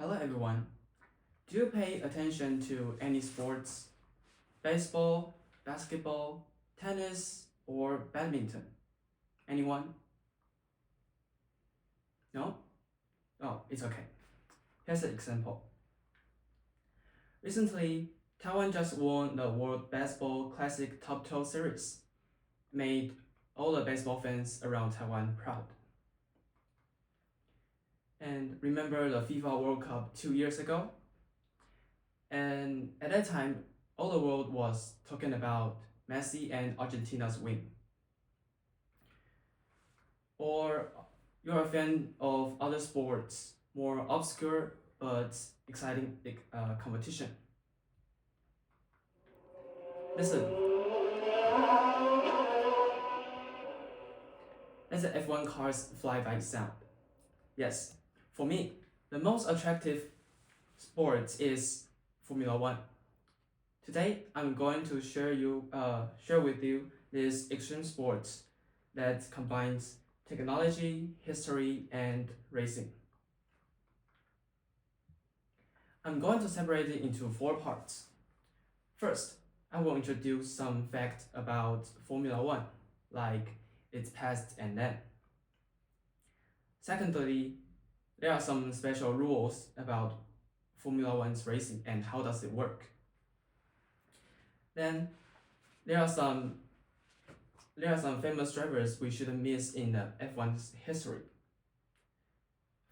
Hello everyone. Do you pay attention to any sports? Baseball, basketball, tennis, or badminton? Anyone? No? Oh, it's okay. Here's an example. Recently, Taiwan just won the World Baseball Classic Top 12 Series, made all the baseball fans around Taiwan proud. And remember the FIFA World Cup 2 years ago? And at that time, all the world was talking about Messi and Argentina's win. Or you're a fan of other sports, more obscure but exciting competition. Listen, let the F1 cars fly by sound. Yes, for me, the most attractive sport is Formula One. Today, I'm going to share with you this extreme sport that combines technology, history, and racing. I'm going to separate it into 4 parts. First, I will introduce some facts about Formula One, like its past and then. Secondly, there are some special rules about Formula One's racing and how does it work. Then, there are some famous drivers we shouldn't miss in the F1's history.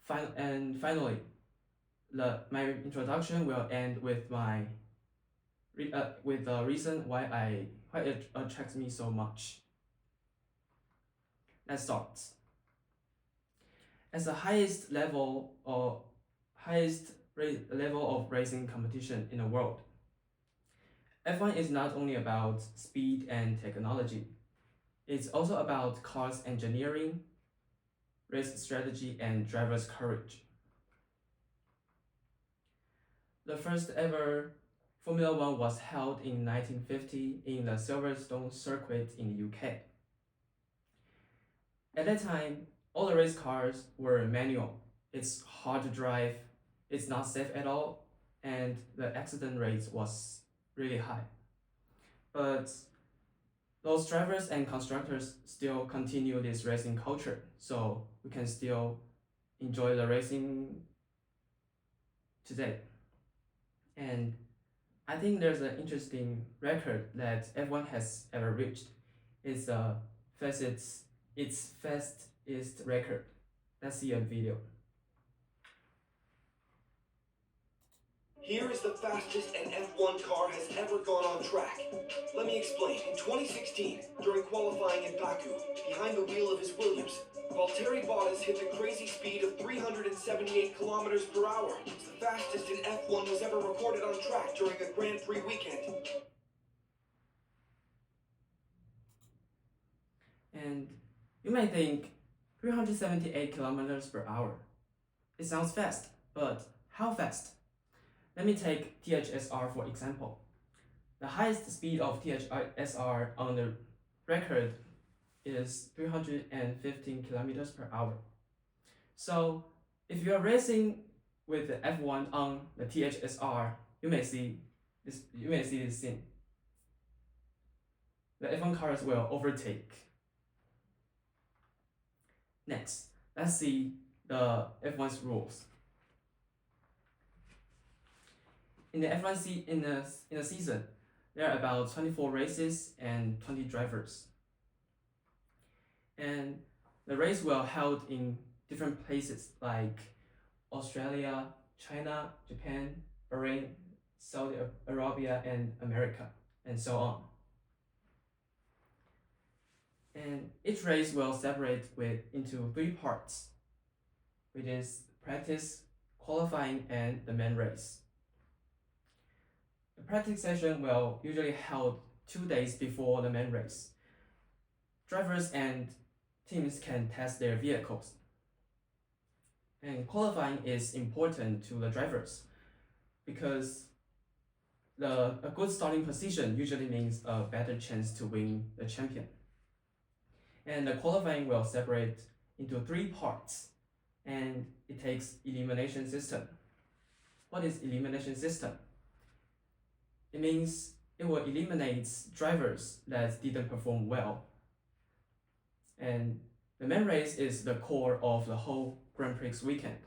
Finally, my introduction will end with the reason why it attracts me so much. Let's start. As the highest level of racing competition in the world, F1 is not only about speed and technology, it's also about cars engineering, race strategy, and drivers' courage. The first ever Formula One was held in 1950 in the Silverstone circuit in the UK. At that time, all the race cars were manual. It's hard to drive, it's not safe at all, and the accident rate was really high. But those drivers and constructors still continue this racing culture, so we can still enjoy the racing today. And I think there's an interesting record that F1 has ever reached. It's its fastest record. Let's see a video. Here is the fastest an F1 car has ever gone on track. Let me explain. In 2016, during qualifying in Baku, behind the wheel of his Williams, Valtteri Bottas hit the crazy speed of 378 kilometers per hour. It's the fastest an F1 was ever recorded on track during a Grand Prix weekend. And you may think 378 kilometers per hour. It sounds fast, but how fast? Let me take THSR for example. The highest speed of THSR on the record is 315 kilometers per hour. So if you are racing with the F1 on the THSR, you may see this scene. The F1 cars will overtake. Next, let's see the F1's rules. In the F1 in a season, there are about 24 races and 20 drivers. And the race will held in different places like Australia, China, Japan, Bahrain, Saudi Arabia, and America, and so on. And each race will separate into 3 parts, which is practice, qualifying, and the main race. The practice session will usually held 2 days before the main race. Drivers and teams can test their vehicles. And qualifying is important to the drivers because a good starting position usually means a better chance to win the champion. And the qualifying will separate into 3 parts, and it takes elimination system. What is elimination system? It means it will eliminate drivers that didn't perform well. And the main race is the core of the whole Grand Prix weekend.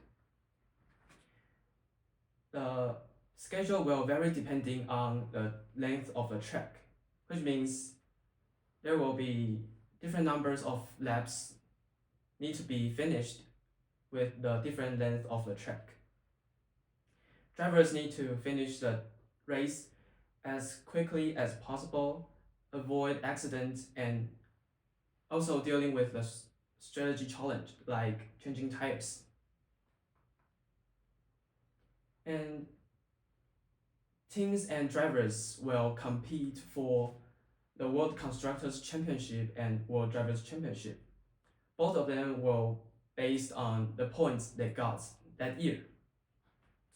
The schedule will vary depending on the length of the track, which means there will be different numbers of laps need to be finished with the different length of the track. Drivers need to finish the race as quickly as possible, avoid accidents, and also dealing with the strategy challenge like changing tires. And teams and drivers will compete for the World Constructors Championship and World Drivers Championship. Both of them will based on the points they got that year.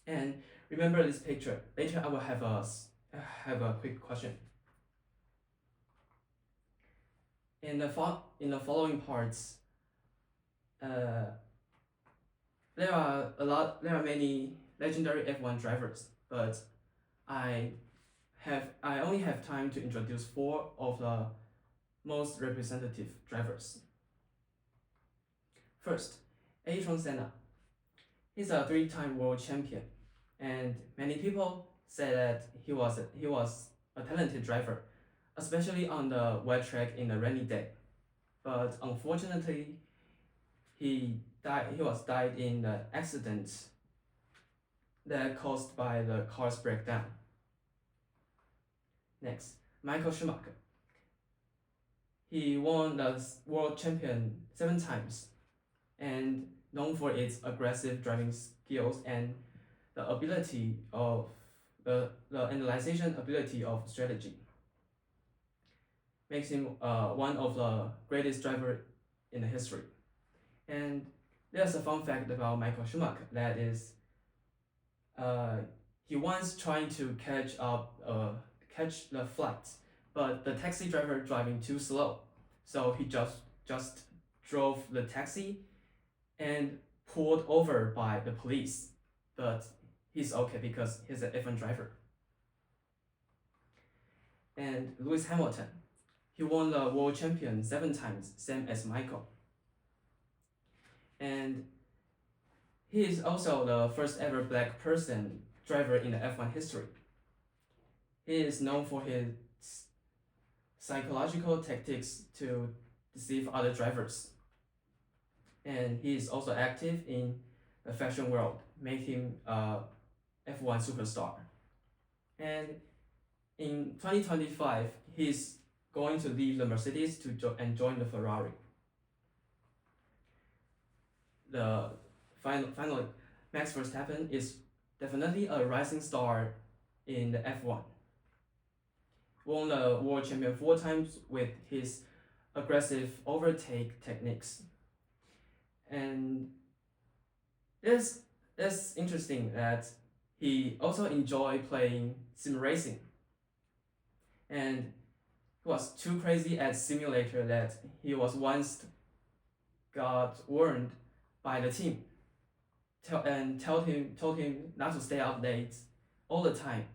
And remember this picture. Later I will have a quick question. In the following parts, there are many legendary F1 drivers, but I only have time to introduce 4 of the most representative drivers. First, Ayrton Senna. He's a 3-time world champion, and many people say that he was a talented driver, especially on the wet track in a rainy day. But unfortunately, he died in the accident that caused by the car's breakdown. Next, Michael Schumacher. He won the world champion 7 times, and known for its aggressive driving skills and the ability of the analyzation ability of strategy. Makes him one of the greatest driver in the history. And there's a fun fact about Michael Schumacher, that is, he once trying to catch the flight, but the taxi driver driving too slow, so he just drove the taxi and pulled over by the police, but he's okay because he's an F1 driver. And Lewis Hamilton, he won the world champion 7 times, same as Michael. And he is also the first ever black person driver in the F1 history. He is known for his psychological tactics to deceive other drivers. And he is also active in the fashion world, making him a F1 superstar. And in 2025, he's going to leave the Mercedes and join the Ferrari. Finally, Max Verstappen is definitely a rising star in the F1. Won the world champion 4 times with his aggressive overtake techniques. And it's interesting that he also enjoyed playing sim racing. And he was too crazy at simulator that he was once got warned by the team told him not to stay up late all the time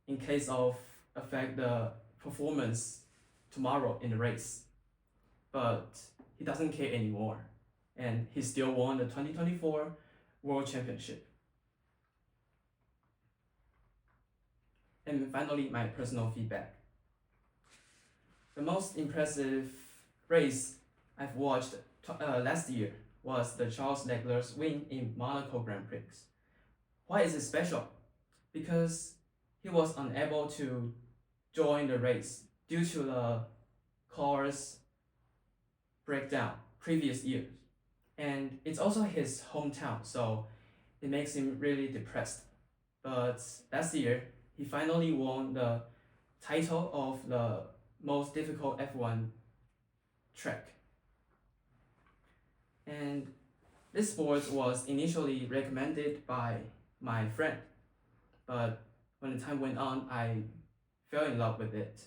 in case of affect the performance tomorrow in the race. But he doesn't care anymore, and he still won the 2024 World Championship. And finally, my personal feedback. The most impressive race I've watched last year was the Charles Leclerc's win in Monaco Grand Prix. Why is it special? Because he was unable to join the race due to the car's breakdown previous years. And it's also his hometown, so it makes him really depressed. But last year, he finally won the title of the most difficult F1 track. And this sport was initially recommended by my friend, but when the time went on, I fell in love with it.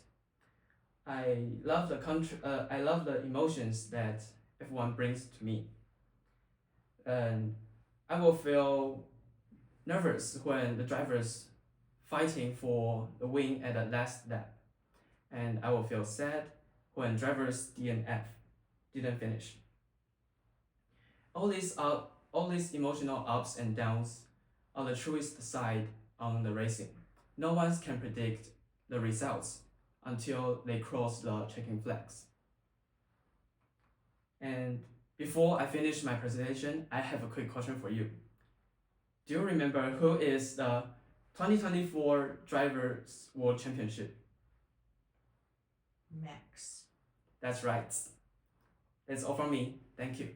I love the emotions that F1 brings to me, and I will feel nervous when the drivers fighting for the win at the last lap, and I will feel sad when drivers DNF didn't finish. All these emotional ups and downs are the truest side on the racing. No one can predict the results until they cross the checking flags. And before I finish my presentation, I have a quick question for you. Do you remember who is the 2024 Drivers World Championship? Max. That's right. That's all from me. Thank you.